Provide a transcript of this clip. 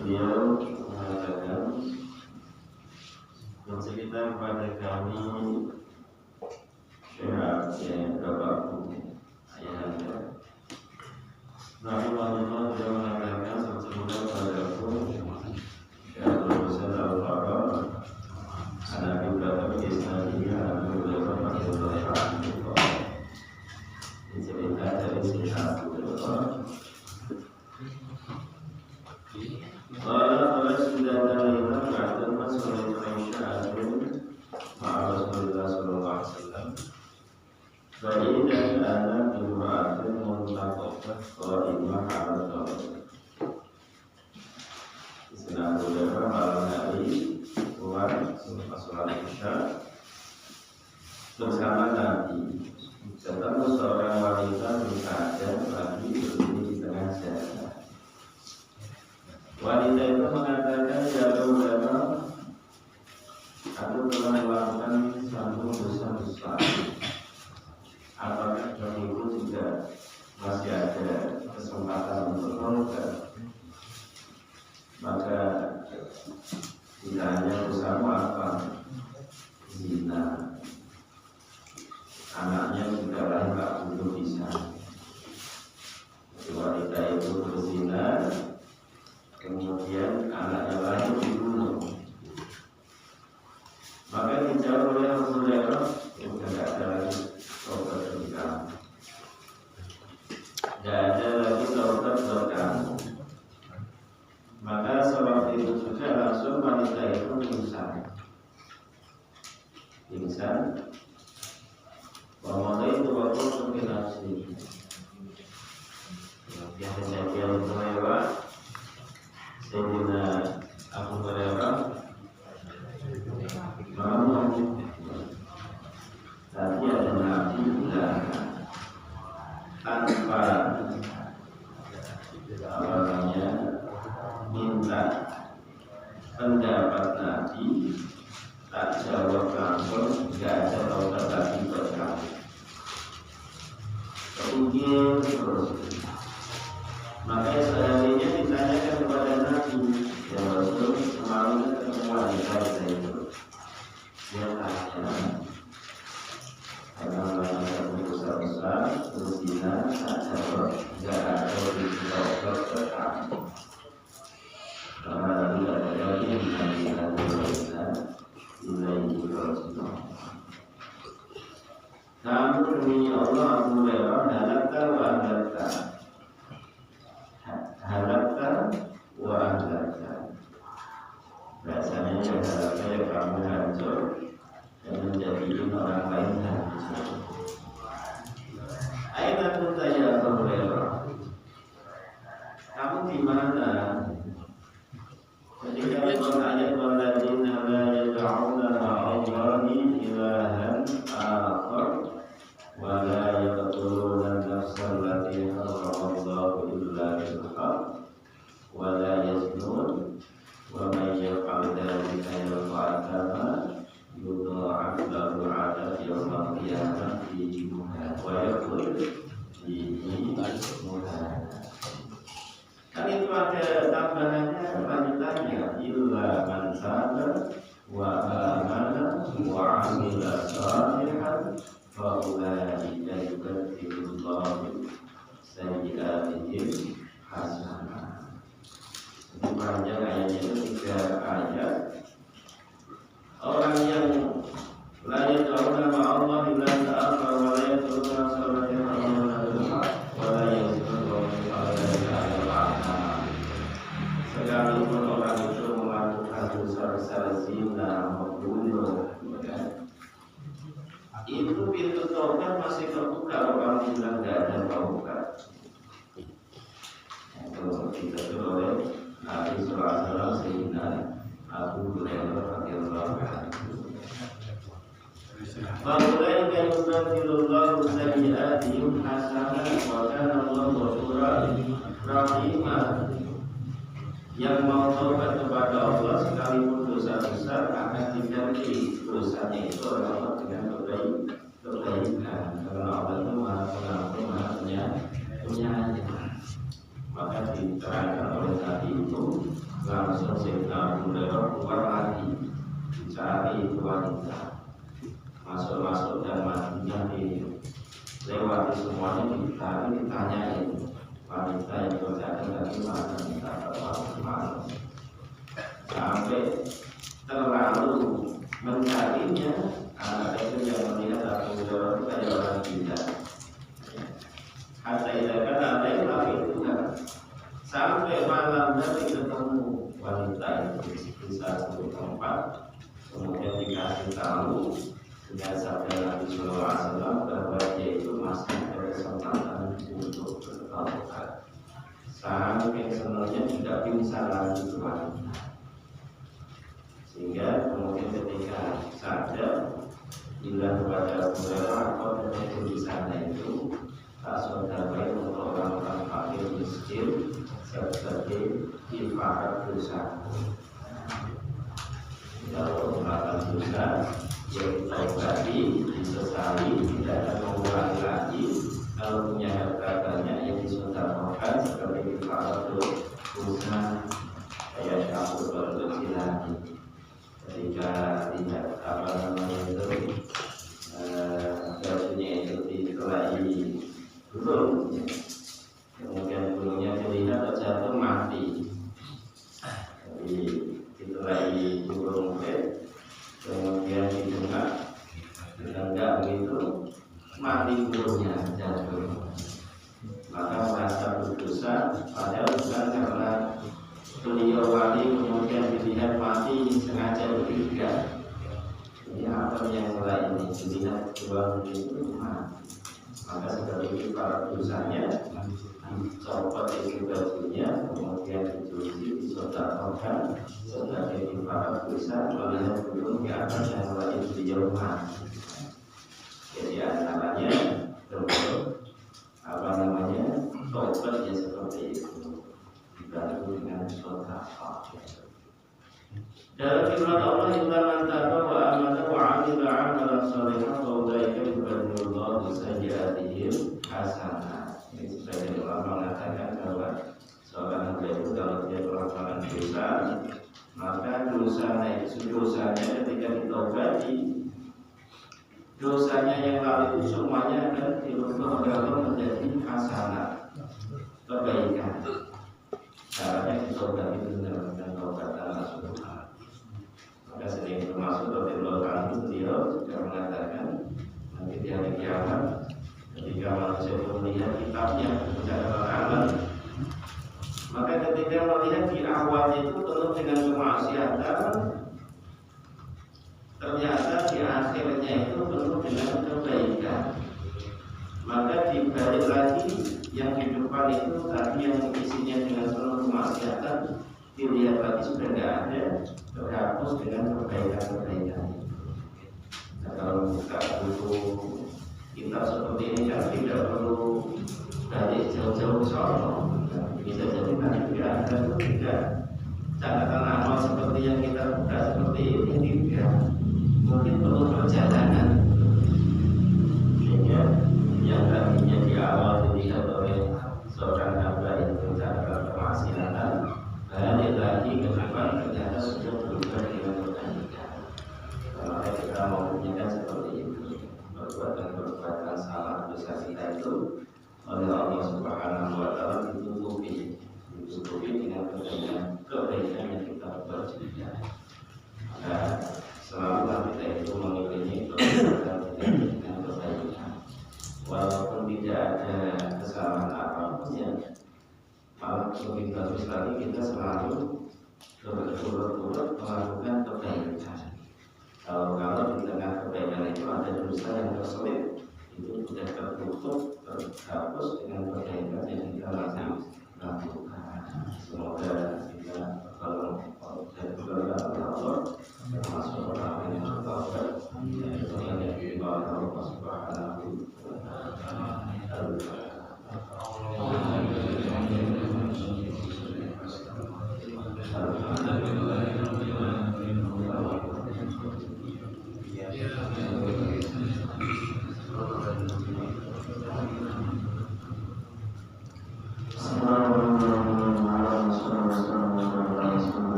Beliau mengatakan menceritakan kepada kami syaratnya bapakku ayahanda. Rahimahullah beliau mengatakan sebelumnya padaku Syaikhul Husain Al-Farah anak Ibrahim Ismailiyah anak Ibrahim Al-Farah cerita dari Syekh Abdul Kalau sudah dari itu berarti masalah Indonesia ada Rasulullah Sallallahu Alaihi Wasallam. Bagi dan anak berarti mentakutkan kalau imam harus tahu. Istilah beberapa malam hari keluar masalah Indonesia bersama Nabi. Ketemu seorang wanita berkaca lagi berdiri di tengah jalan. Wanita itu mengatakan, ya Rasulullah, aku telah melakukan satu dosa besar. Apakah suamiku juga masih ada kesempatan untuk bertobat? Maka ditanya dosamu apa? Zina. Anaknya juga lain tak butuh bisa. Wanita itu berzina. Kemudian anaknya lain dibunuh. Maka dijawab oleh Rasulullah, sudah tidak ada lagi taubat dari kamu. Tidak ada lagi taubat dari kamu. Maka sebab itu juga langsung wanita itu pingsan. Bahwa itu waktu mungkin nafsi. Yang kejadian itu lewat. Sayyidina Abu Hurairah Muhammad tadi ada Nabi bilang tanpa minta pendapat Nabi, tak jawab langsung, tidak ada taubat lagi buat kamu. Kemudian terus makanya seandainya ditanyakan kepada Nabi, ya Rasul, kemarin ketemu wanita itu, dia tanya, karena wanita berusaha besar, berzina, tak jawab, tidak ada di taubat kamu. Karena tidak ada lagi yang ditanyakan wanita, ilaihi Rasulullah. Namun demi Allah, Abu Hurairah halakta wa halakta. Halakta wa halakta. Rasanya yang halakta ya kamu hancur dan menjadikan orang lain hancur. Aina kunta ya Abu Hurairah, kamu di mana? Ketika ayat walladzina la yad'una ma'allahi ilahan akhar wa la yaqtuluna an-nafsa allati harrama Allahu illa bil haqq wa la yaznun wa man yaf'al dhalika yalqa athama yudha'af lahu 'adab yawmal qiyamah fi muhad wa yaqul fihi muhad. Kan itu ada tambahannya, lanjutannya illa man taba wa amana wa 'amila shalihan fa ulaika yubaddilullahu sayyi'atihim hasanah. Itu panjang ayatnya itu 3 ayat. Orang yang la yad'una ma'allahi illa ta'ala wa la yad'una salatan wa la yad'una sekalipun orang itu melakukan dosa-dosa zina, membunuh, itu pintu taubat masih terbuka. Orang bilang tidak ada taubat. Itu dikatakan oleh Nabi Sallallahu Alaihi Wasallam sehingga Abu Hurairah radhiyallahu anhu. Faulaika yubaddilullahu sayyi'atihim hasanah wa kana taubat kepada Allah sekalipun dosa besar akan diganti dosanya itu oleh Allah dengan kebaikan. Karena Allah itu Maha Pengampun, Maha Penyayang. Maka diterangkan oleh Nabi itu langsung Sayyidina Abu Hurairah keluar lagi dicari itu wanita, masuk dan mandinya lewati semuanya, ditanyain wanita yang berjalan tadi mana minta malam sampai terlalu mencarinya. Anak itu yang melihat Abu Hurairah itu kayak orang gila. Hatta idakan ada yang lagi itu kan sampai malam nanti ketemu wanita itu di satu tempat, kemudian dikasih tahu dengan sabda Nabi Sallallahu Alaihi Wasallam bahwa dia itu masih ada kesempatan untuk bertaubat. Sampai senangnya tidak pingsan lagi itu wanita, sehingga kemudian ketika sadar bilang kepada Abu Hurairah, "Kau ternyata di sana itu tak saudagai untuk orang-orang fakir miskin sebagai kifarat dosa." Kalau melakukan dosa yang taubati, disesali, tidak akan mengulangi lagi. Kalau punya harta banyak yang disedekahkan sebagai kifarat dosa, kayak syahur berkecilan. Ketika tidak bajunya itu dikelai burung, kemudian burungnya dilihat terjatuh mati. Jadi dikelai burung kemudian didengar begitu mati burungnya jatuh, maka merasa berdosa, padahal bukan karena beliau wali kemudian dilihat mati sengaja bertiga. Ini apa yang lain ini dilihat dua itu mati, maka sebagai para dosanya dicopot itu bajunya, kemudian dicuci, disedekahkan sebagai para dosa. Melihat belum di atas yang lain beliau mati. Jadi antaranya tobat ya seperti itu, dibantu dengan sedekah. Dalam firman Allah, "Illa man taba wa amana wa 'amila 'amalan shalihan fa ulaika yubadilullahu sayyi'atihim hasanat." Ini sebagian ulama mengatakan bahwa seorang hamba itu kalau dia melakukan dosa, maka dosanya ketika ditobati, dosanya yang lalu itu semuanya akan dirubah oleh Allah menjadi hasanat, kebaikan. Caranya ditobati dengan tobatan nasuha. Maka sering termasuk Rasulullah SAW beliau juga mengatakan nanti di hari kiamat ketika manusia melihat kitabnya secara beramal, maka ketika melihat di awal itu penuh dengan kemaksiatan, ternyata di akhirnya itu penuh dengan kebaikan. Maka dibalik lagi yang di depan itu tadi yang isinya dengan penuh kemaksiatan, dilihat lagi sudah tidak ada, terhapus dengan kebaikan-kebaikan. Nah, kalau buka buku kitab seperti ini kan tidak perlu balik jauh-jauh soal, bisa jadi nanti tidak ada tidak catatan amal seperti yang kita buka seperti ini tidak, mungkin perlu perjalanan. Sehingga yang tadinya di awal dilihat oleh seorang hamba yang mencatatkan kemaksiatan, balik lagi ke depan ternyata sudah berubah dengan kebaikan. Maka kita mau menyaksikan seperti itu, perbuatan salah dosa kita itu oleh Allah Subhanahu Wa Taala ditutupi dengan kebaikan yang kita perbuat. Maka selalu kita itu mengelilingi kebaikan dengan kebaikan, walaupun tidak ada kesalahan apapun ya. Malah lebih bagus lagi kita selalu berturut-turut melakukan kebaikan. Kalau di tengah kebaikan itu ada dosa yang terselip, itu sudah tertutup, terhapus